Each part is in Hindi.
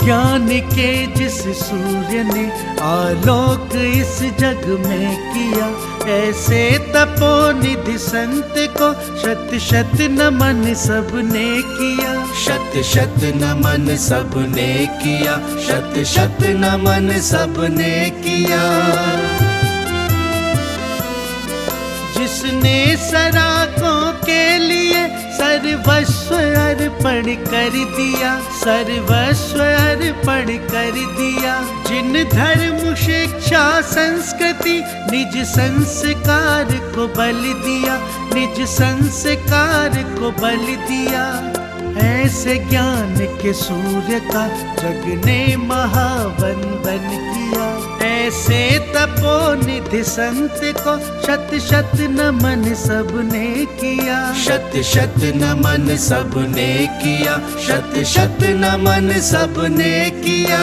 ज्ञान के जिस सूर्य ने आलोक इस जग में किया, ऐसे तपोनिधि संत को शत शत नमन सबने किया। शत शत नमन सबने किया, शत शत नमन सबने किया। जिसने सराकों के लिए सर्वस्व अर्पण कर दिया, सर्वस्व अर्पण कर दिया। जिन धर्म शिक्षा संस्कृति निज संस्कार को बल दिया, निज संस्कार को बल दिया। ऐसे ज्ञान के सूर्य का जग ने महावंदन किया। ऐसे तपोनिधि संत को शत शत नमन सबने किया। शत शत नमन सबने किया, शत शत नमन सबने किया।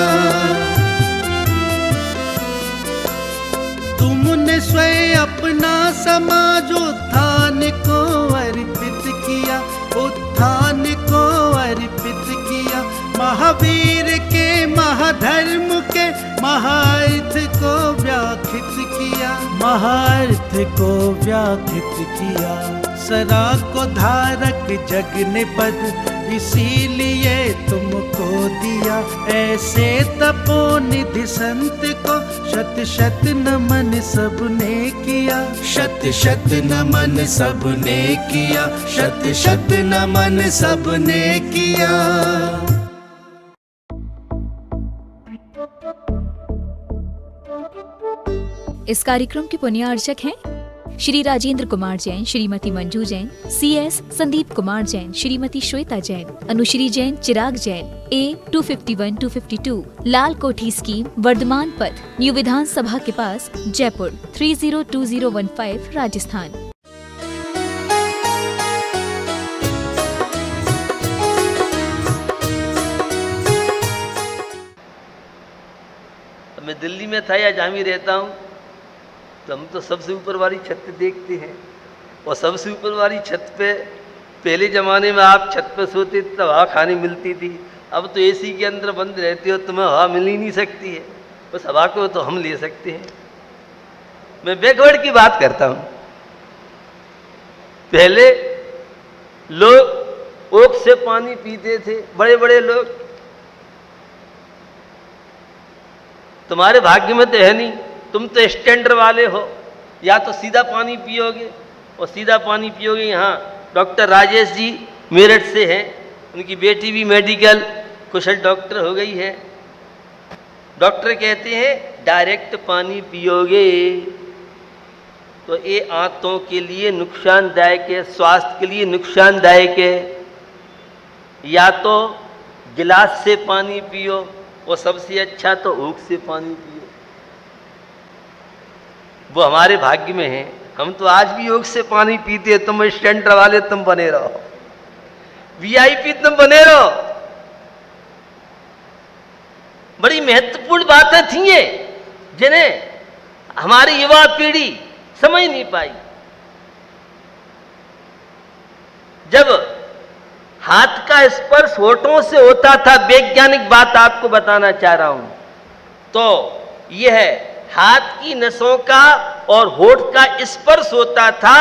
तुमने स्वयं अपना समाजोत्थान को अर्पित किया, उत्थान को अर्पित किया। महावीर के महाधर्म के महार्थ को व्याख्यात किया, महार्थ को व्याख्यात किया। सरा को धारक जग ने पद इसीलिए तुमको दिया। ऐसे तपोनिधि संत को शत शत नमन सबने किया। शत शत नमन सबने किया, शत शत नमन सबने किया। इस कार्यक्रम के पुण्यार्चक हैं श्री राजेंद्र कुमार जैन, श्रीमती मंजू जैन, CS संदीप कुमार जैन, श्रीमती श्वेता जैन, अनुश्री जैन, चिराग जैन, A251-252 लाल कोठी स्कीम, वर्धमान पथ, न्यू विधानसभा के पास, जयपुर 302015 राजस्थान। मैं दिल्ली में था या जहाँ भी रहता हूँ तो हम तो सबसे ऊपर वाली छत पे देखते हैं, और सबसे ऊपर वाली छत पे पहले ज़माने में आप छत पे सोते तब हवा खाने मिलती थी। अब तो AC के अंदर बंद रहते हो, तुम्हें हवा मिल ही नहीं सकती है, बस हवा को तो हम ले सकते हैं। मैं बैकवर्ड की बात करता हूँ। पहले लोग ओक से पानी पीते थे, बड़े बड़े लोग। तुम्हारे भाग्य में तो है नहीं, तुम तो स्टैंडर्ड वाले हो, या तो सीधा पानी पियोगे, और सीधा पानी पियोगे। यहाँ डॉक्टर राजेश जी मेरठ से हैं, उनकी बेटी भी मेडिकल कुशल डॉक्टर हो गई है। डॉक्टर कहते हैं डायरेक्ट पानी पियोगे तो ये आंतों के लिए नुकसानदायक है, स्वास्थ्य के लिए नुकसानदायक है। या तो गिलास से पानी पियो, और सबसे अच्छा तो ऊख से पानी पियो। वो हमारे भाग्य में है, हम तो आज भी ऊख से पानी पीते हैं। तुम स्टैंडर्ड वाले तुम बने रहो, VIP तुम बने रहो। बड़ी महत्वपूर्ण बातें थी ये, जिन्हें हमारी युवा पीढ़ी समझ नहीं पाई। जब हाथ का स्पर्श होठों से होता था, वैज्ञानिक बात आपको बताना चाह रहा हूं, तो यह हाथ की नसों का और होठ का स्पर्श होता था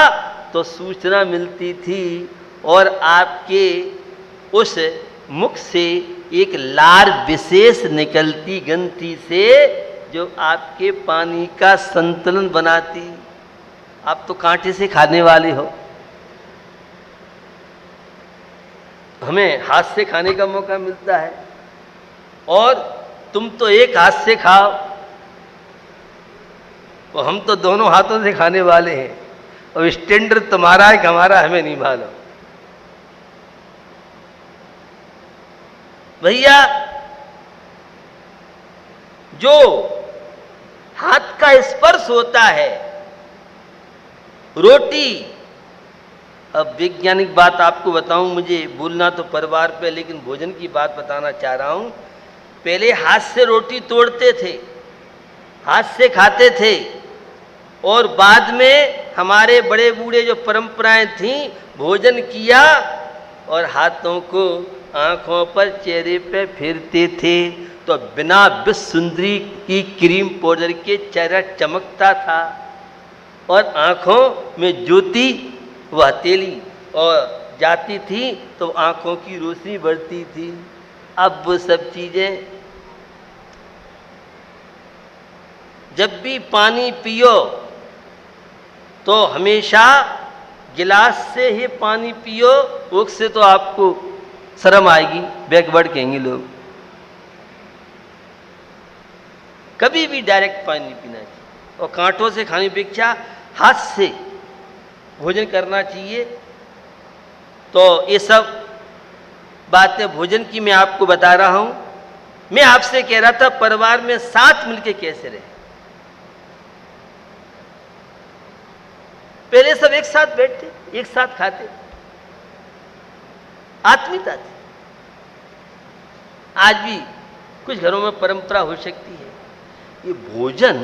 तो सूचना मिलती थी, और आपके उस मुख से एक लार विशेष निकलती ग्रंथि से जो आपके पानी का संतुलन बनाती। आप तो कांटे से खाने वाले हो, हमें हाथ से खाने का मौका मिलता है, और तुम तो एक हाथ से खाओ, और हम तो दोनों हाथों से खाने वाले हैं। और स्टैंडर्ड तुम्हारा है कि हमारा, हमें नहीं मालूम। भैया, जो हाथ का स्पर्श होता है, रोटी, अब वैज्ञानिक बात आपको बताऊं, मुझे बोलना तो परिवार पे, लेकिन भोजन की बात बताना चाह रहा हूं। पहले हाथ से रोटी तोड़ते थे, हाथ से खाते थे, और बाद में हमारे बड़े बूढ़े जो परंपराएं थीं, भोजन किया और हाथों को आंखों पर, चेहरे पे फेरते थे, तो बिना विश्व सुंदरी की क्रीम पाउडर के चेहरा चमकता था और आंखों में ज्योति व हथेली और जाती थी तो आंखों की रोशनी बढ़ती थी। अब वो सब चीजें, जब भी पानी पियो तो हमेशा गिलास से ही पानी पियो, उससे तो आपको शर्म आएगी, बैकवर्ड कहेंगे लोग। कभी भी डायरेक्ट पानी पीना चाहिए और कांटों से खाने की अपेक्षा हाथ से भोजन करना चाहिए। तो ये सब बातें भोजन की मैं आपको बता रहा हूं। मैं आपसे कह रहा था परिवार में साथ मिलके कैसे रहे। पहले सब एक साथ बैठते, एक साथ खाते, आत्मीयता थी। आज भी कुछ घरों में परंपरा हो सकती है। ये भोजन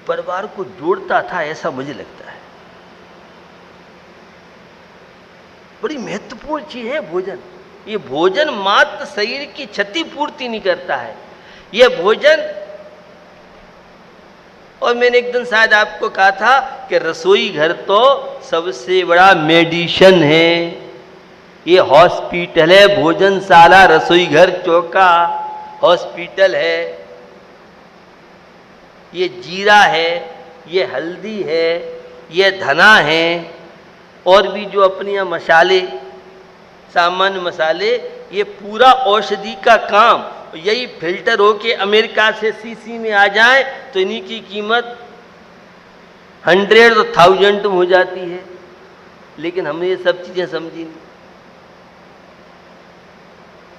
परिवार को जोड़ता था, ऐसा मुझे लगता है। बड़ी महत्वपूर्ण चीज है भोजन। ये भोजन मात्र शरीर की क्षतिपूर्ति नहीं करता है, ये भोजन, और मैंने एक दिन शायद आपको कहा था कि रसोई घर तो सबसे बड़ा मेडिसिन है। ये हॉस्पिटल है, भोजनशाला, रसोई घर चौका हॉस्पिटल है। ये जीरा है, ये हल्दी है, ये धना है, और भी जो अपने यहाँ मसाले, सामान्य मसाले, ये पूरा औषधि का काम। यही फिल्टर होके अमेरिका से सीसी में आ जाए तो इन्हीं की कीमत 100 तो 1000 हो जाती है। लेकिन हमने ये सब चीजें समझी नहीं।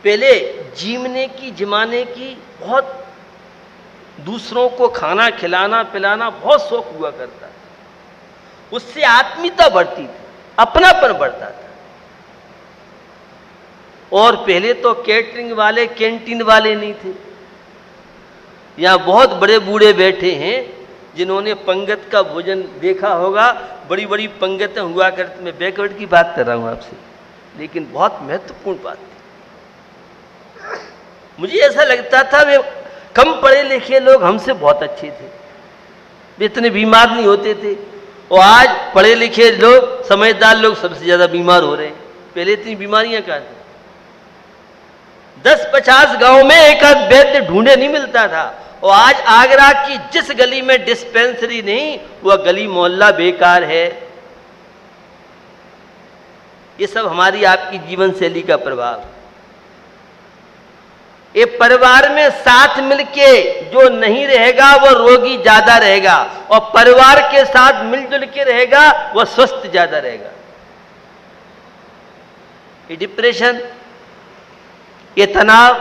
पहले जीवने की, जिमाने की बहुत, दूसरों को खाना खिलाना पिलाना बहुत शौक हुआ करता था। उससे आत्मीयता बढ़ती थी, अपनापन बढ़ता था। और पहले तो कैटरिंग वाले, कैंटीन वाले नहीं थे। यहाँ बहुत बड़े बूढ़े बैठे हैं जिन्होंने पंगत का भोजन देखा होगा। बड़ी बड़ी पंगतें हुआ करती। मैं बैकवर्ड की बात कर रहा हूँ आपसे, लेकिन बहुत महत्वपूर्ण बात थी। मुझे ऐसा लगता था वे कम पढ़े लिखे लोग हमसे बहुत अच्छे थे, वे इतने बीमार नहीं होते थे। और आज पढ़े लिखे लोग, समझदार लोग सबसे ज्यादा बीमार हो रहे हैं। पहले इतनी बीमारियां कहाँ थी? 10-50 गांव में एक आध वैद्य ढूंढे नहीं मिलता था। और आज आगरा की जिस गली में डिस्पेंसरी नहीं, वह गली मोहल्ला बेकार है। ये सब हमारी आपकी जीवन शैली का प्रभाव। ये परिवार में साथ मिलके जो नहीं रहेगा वह रोगी ज्यादा रहेगा, और परिवार के साथ मिलजुल के रहेगा वह स्वस्थ ज्यादा रहेगा। ये डिप्रेशन, ये तनाव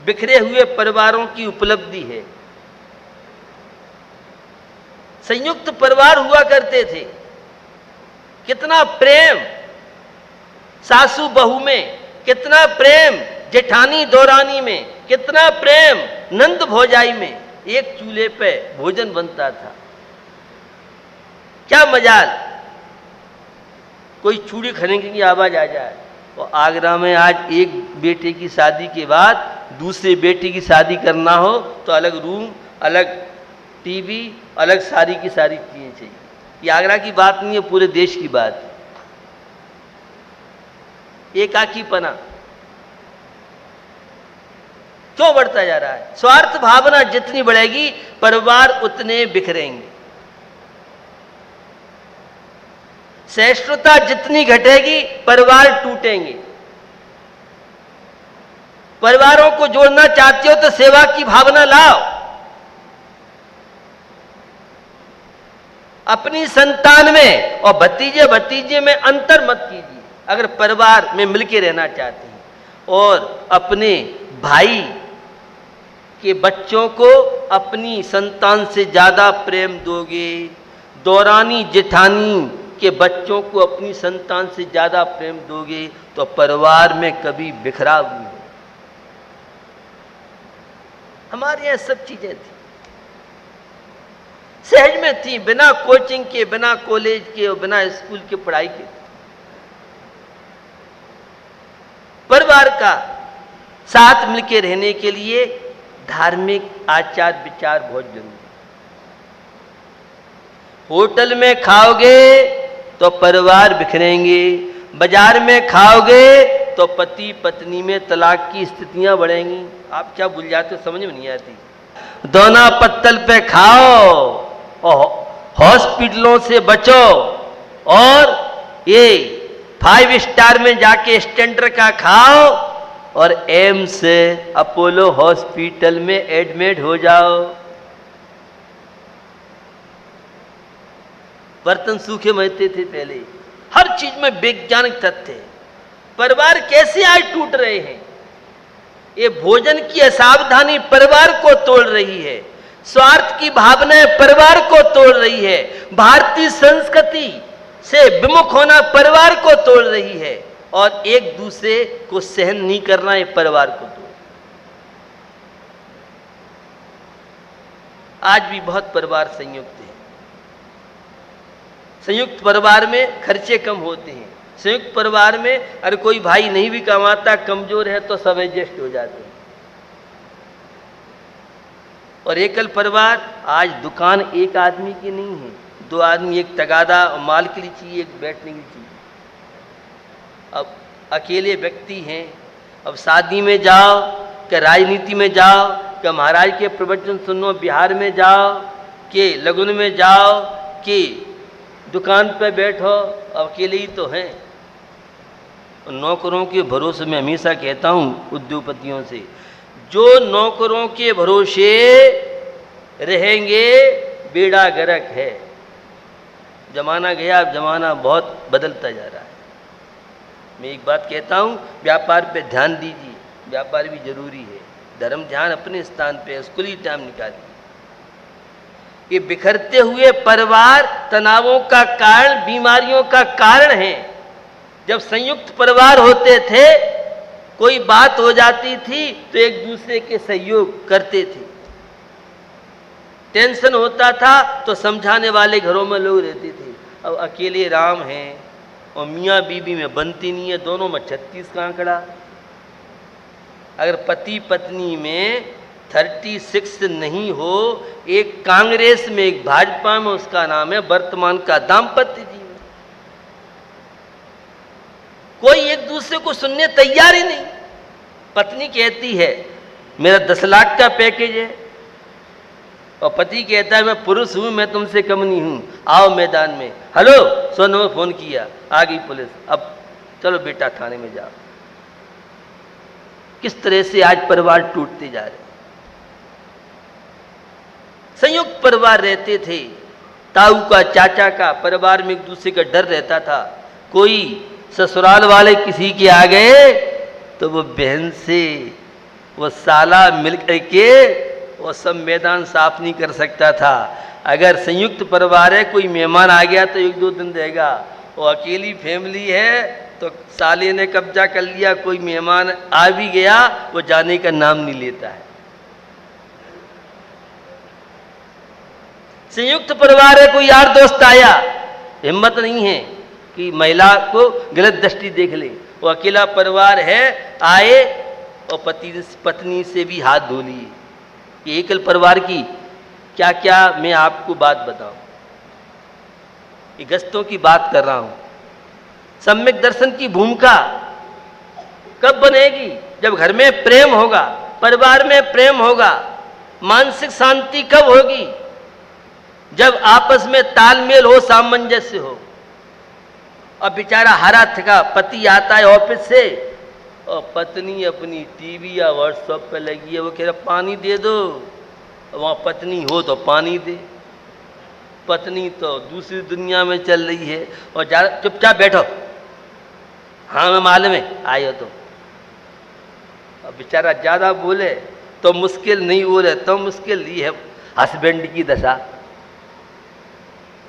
बिखरे हुए परिवारों की उपलब्धि है। संयुक्त परिवार हुआ करते थे, कितना प्रेम सासू बहू में, कितना प्रेम जेठानी दौरानी में, कितना प्रेम नंद भौजाई में। एक चूल्हे पे भोजन बनता था। क्या मजाल, कोई चूड़ी खनेकने की आवाज आ जाए। और आगरा में आज एक बेटे की शादी के बाद दूसरे बेटे की शादी करना हो तो अलग रूम, अलग टीवी, अलग सारी की सारी चीजें चाहिए। ये आगरा की बात नहीं है, पूरे देश की बात है। एकाकीपना क्यों बढ़ता जा रहा है? स्वार्थ भावना जितनी बढ़ेगी परिवार उतने बिखरेंगे। सहिष्णुता जितनी घटेगी परिवार टूटेंगे। परिवारों को जोड़ना चाहते हो तो सेवा की भावना लाओ। अपनी संतान में और भतीजे भतीजे में अंतर मत कीजिए अगर परिवार में मिलके रहना चाहते हैं। और अपने भाई के बच्चों को अपनी संतान से ज्यादा प्रेम दोगे, दौरानी जेठानी के बच्चों को अपनी संतान से ज्यादा प्रेम दोगे तो परिवार में कभी बिखराव नहीं हो। हमारे यहां सब चीजें थी, सहज में थी, बिना कोचिंग के, बिना कॉलेज के और बिना स्कूल के पढ़ाई के। परिवार परिवार का साथ मिलकर रहने के लिए धार्मिक आचार विचार बहुत जरूरी है। होटल में खाओगे तो परिवार बिखरेंगे, बाजार में खाओगे तो पति पत्नी में तलाक की स्थितियां बढ़ेंगी। आप क्या भूल जाते हो, समझ में नहीं आती। दोना पत्तल पे खाओ और हॉस्पिटलों से बचो, और ये 5 स्टार में जाके स्टैंडर्ड का खाओ और एम्स अपोलो हॉस्पिटल में एडमिट हो जाओ। बर्तन सूखे महते थे पहले, हर चीज में वैज्ञानिक तथ्य है। परिवार कैसे आज टूट रहे हैं? ये भोजन की असावधानी परिवार को तोड़ रही है, स्वार्थ की भावनाएं परिवार को तोड़ रही है, भारतीय संस्कृति से विमुख होना परिवार को तोड़ रही है, और एक दूसरे को सहन नहीं करना ये परिवार को तोड़। आज भी बहुत परिवार संयुक्त है। संयुक्त परिवार में खर्चे कम होते हैं। संयुक्त परिवार में अगर कोई भाई नहीं भी कमाता, कमजोर है, तो सब एडजस्ट हो जाते हैं। और एकल परिवार, आज दुकान एक आदमी की नहीं है, 2 आदमी, एक तगादा और माल के लिए चाहिए, एक बैठने के लिए चाहिए। अब अकेले व्यक्ति हैं। अब शादी में जाओ, कि राजनीति में जाओ, कि महाराज के प्रवचन सुनो, बिहार में जाओ, कि लगन में जाओ, कि दुकान पे बैठो, अकेले ही तो हैं। नौकरों के भरोसे में हमेशा कहता हूँ उद्योगपतियों से, जो नौकरों के भरोसे रहेंगे बेड़ा गर्क है। जमाना गया, अब जमाना बहुत बदलता जा रहा है। मैं एक बात कहता हूँ, व्यापार पे ध्यान दीजिए, व्यापार भी जरूरी है। धर्म ध्यान अपने स्थान पे, उसको लिए टाइम निकालिए। ये बिखरते हुए परिवार तनावों का कारण, बीमारियों का कारण है। जब संयुक्त परिवार होते थे, कोई बात हो जाती थी तो एक दूसरे के सहयोग करते थे। टेंशन होता था तो समझाने वाले घरों में लोग रहते थे। अब अकेले राम हैं और मियाँ बीबी में बनती नहीं है, दोनों में 36 का आंकड़ा। अगर पति पत्नी में 36 नहीं हो, एक कांग्रेस में एक भाजपा में, उसका नाम है वर्तमान का दाम्पत्य जीवन। कोई एक दूसरे को सुनने तैयार ही नहीं। पत्नी कहती है मेरा 10 लाख का पैकेज है, और पति कहता है मैं पुरुष हूं, मैं तुमसे कम नहीं हूं, आओ मैदान में। हेलो, सोनू ने फोन किया, आ गई पुलिस, अब चलो बेटा थाने में जाओ। किस तरह से आज परिवार टूटते जा रहे। संयुक्त परिवार रहते थे, ताऊ का, चाचा का, परिवार में एक दूसरे का डर रहता था। कोई ससुराल वाले किसी के आ गए तो वो बहन से, वो साला मिल करके वो सब मैदान साफ नहीं कर सकता था। अगर संयुक्त परिवार है, कोई मेहमान आ गया तो 1-2 दिन रहेगा। वो अकेली फैमिली है तो साले ने कब्जा कर लिया, कोई मेहमान आ भी गया वो जाने का नाम नहीं लेता है। संयुक्त परिवार है, कोई यार दोस्त आया, हिम्मत नहीं है कि महिला को गलत दृष्टि देख ले। वो अकेला परिवार है, आए और पत्नी से भी हाथ धो लिए। ये एकल परिवार की क्या क्या मैं आपको बात बताऊं। ये गस्तों की बात कर रहा हूं। सम्यक दर्शन की भूमिका कब बनेगी? जब घर में प्रेम होगा, परिवार में प्रेम होगा। मानसिक शांति कब होगी? जब आपस में तालमेल हो, सामंजस्य हो। अब बेचारा हरा थका पति आता है ऑफिस से और पत्नी अपनी टीवी या व्हाट्सएप पे लगी है, वो कह रहा पानी दे दो। वहाँ पत्नी हो तो पानी दे, पत्नी तो दूसरी दुनिया में चल रही है। और चुपचाप बैठो, हाँ मैं मालूम है आए हो तो। अब बेचारा ज़्यादा बोले तो मुश्किल, नहीं बोले तो मुश्किल। ये है हस्बैंड की दशा।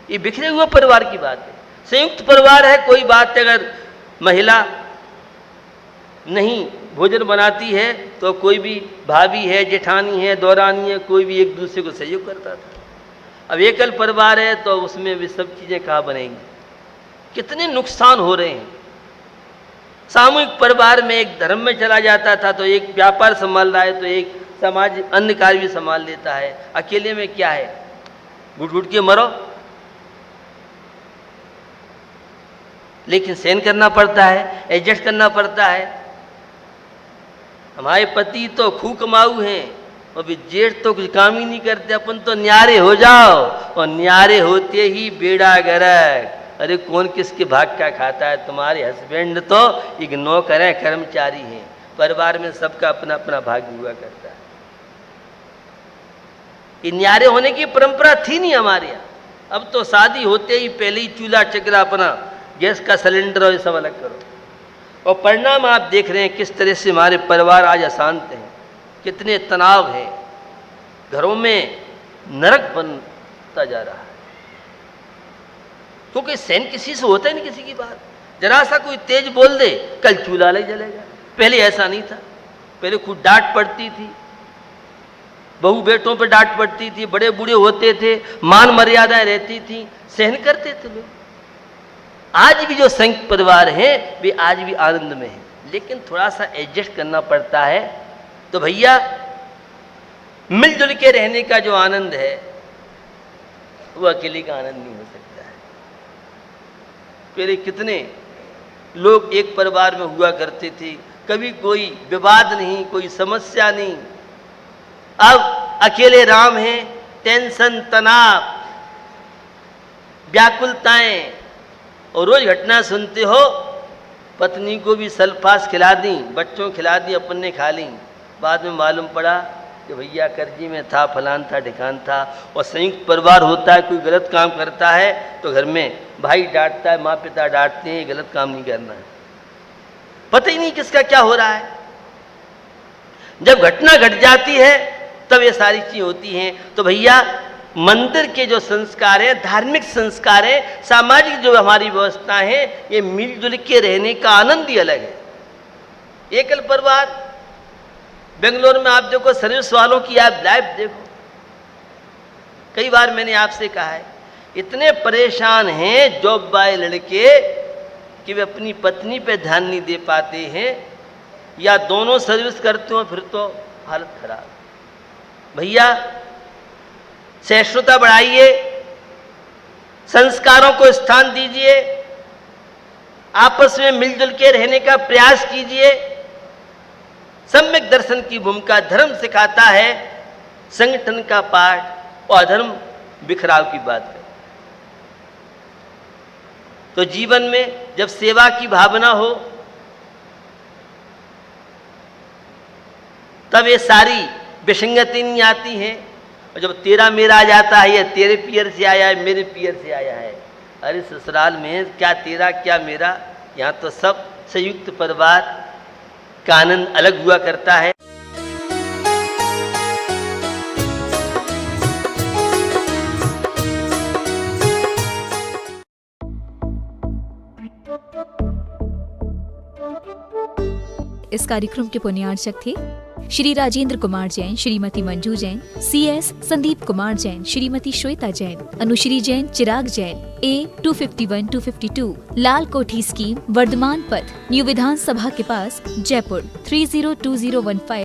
ये बिखरे हुए परिवार की बात है। संयुक्त परिवार है, कोई बात अगर महिला नहीं भोजन बनाती है तो कोई भी भाभी है, जेठानी है, दौरानी है, कोई भी एक दूसरे को सहयोग करता था। अब एकल परिवार है तो उसमें भी सब चीज़ें कहाँ बनेंगी? कितने नुकसान हो रहे हैं। सामूहिक परिवार में एक धर्म में चला जाता था तो एक व्यापार संभाल रहा है तो एक समाज अन्य कार्य भी संभाल लेता है। अकेले में क्या है, घुट घुट के मरो। लेकिन सहन करना पड़ता है, एडजस्ट करना पड़ता है। हमारे पति तो खूब कमाऊ हैं और भी जेठ तो कुछ काम ही नहीं करते, अपन तो न्यारे हो जाओ और न्यारे होते ही बेड़ा गर्क। अरे कौन किसके भाग का खाता है, तुम्हारे हस्बैंड तो एक नौकर है, कर्मचारी हैं, परिवार में सबका अपना अपना भाग हुआ करता है। ये न्यारे होने की परंपरा थी नहीं हमारे यहाँ। अब तो शादी होते ही पहले ही चूल्हा चकरा, अपना गैस का सिलेंडर और ये सब अलग करो। और परिणाम आप देख रहे हैं किस तरह से हमारे परिवार आज अशांत हैं, कितने तनाव है, घरों में नरक बनता जा रहा है। क्योंकि सहन किसी से होता ही नहीं किसी की बात। जरा सा कोई तेज बोल दे, कल चूल्हा लग जलेगा। पहले ऐसा नहीं था, पहले खुद डांट पड़ती थी, बहू बेटों पर डांट पड़ती थी, बड़े बूढ़े होते थे, मान मर्यादाएं रहती थी, सहन करते थे लोग। आज भी जो संयुक्त परिवार हैं वे आज भी आनंद में हैं, लेकिन थोड़ा सा एडजस्ट करना पड़ता है। तो भैया मिलजुल के रहने का जो आनंद है वो अकेले का आनंद नहीं हो सकता है। पहले कितने लोग एक परिवार में हुआ करते थे, कभी कोई विवाद नहीं, कोई समस्या नहीं। अब अकेले राम हैं, टेंशन, तनाव, व्याकुलताएं, और रोज घटना सुनते हो, पत्नी को भी सल्फास खिला दी, बच्चों खिला दी, अपन ने खा ली, बाद में मालूम पड़ा कि भैया कर्जी में था, फलान था, ढिकान था। और संयुक्त परिवार होता है, कोई गलत काम करता है तो घर में भाई डांटता है, माँ पिता डांटते हैं, गलत काम नहीं करना है। पता ही नहीं किसका क्या हो रहा है। जब घटना घट जाती है तब ये सारी चीजें होती हैं। तो भैया मंदिर के जो संस्कार हैं, धार्मिक संस्कार हैं, सामाजिक जो हमारी व्यवस्था है, ये मिलजुल के रहने का आनंद ही अलग है। एकल परिवार, बेंगलोर में आप देखो, सर्विस वालों की आप लाइफ देखो। कई बार मैंने आपसे कहा है, इतने परेशान हैं जॉब बाय लड़के कि वे अपनी पत्नी पे ध्यान नहीं दे पाते हैं, या दोनों सर्विस करते हो फिर तो हालत खराब। भैया सहिष्णुता बढ़ाइए, संस्कारों को स्थान दीजिए, आपस में मिलजुल के रहने का प्रयास कीजिए। सम्यक दर्शन की भूमिका धर्म सिखाता है, संगठन का पाठ, और अधर्म बिखराव की बात है। तो जीवन में जब सेवा की भावना हो तब ये सारी विसंगति नहीं आती हैं। और जब तेरा मेरा आ जाता है, या तेरे पियर से आया है, मेरे पियर से आया है, अरे ससुराल में क्या तेरा क्या मेरा, यहाँ तो सब संयुक्त परिवार का आनंद अलग हुआ करता है। इस कार्यक्रम के पुण्यार्चक थे श्री राजेंद्र कुमार जैन, श्रीमती मंजू जैन, CS संदीप कुमार जैन, श्रीमती श्वेता जैन, अनुश्री जैन, चिराग जैन, A251-252 लाल कोठी स्कीम, वर्धमान पथ, न्यू विधानसभा के पास, जयपुर 302015।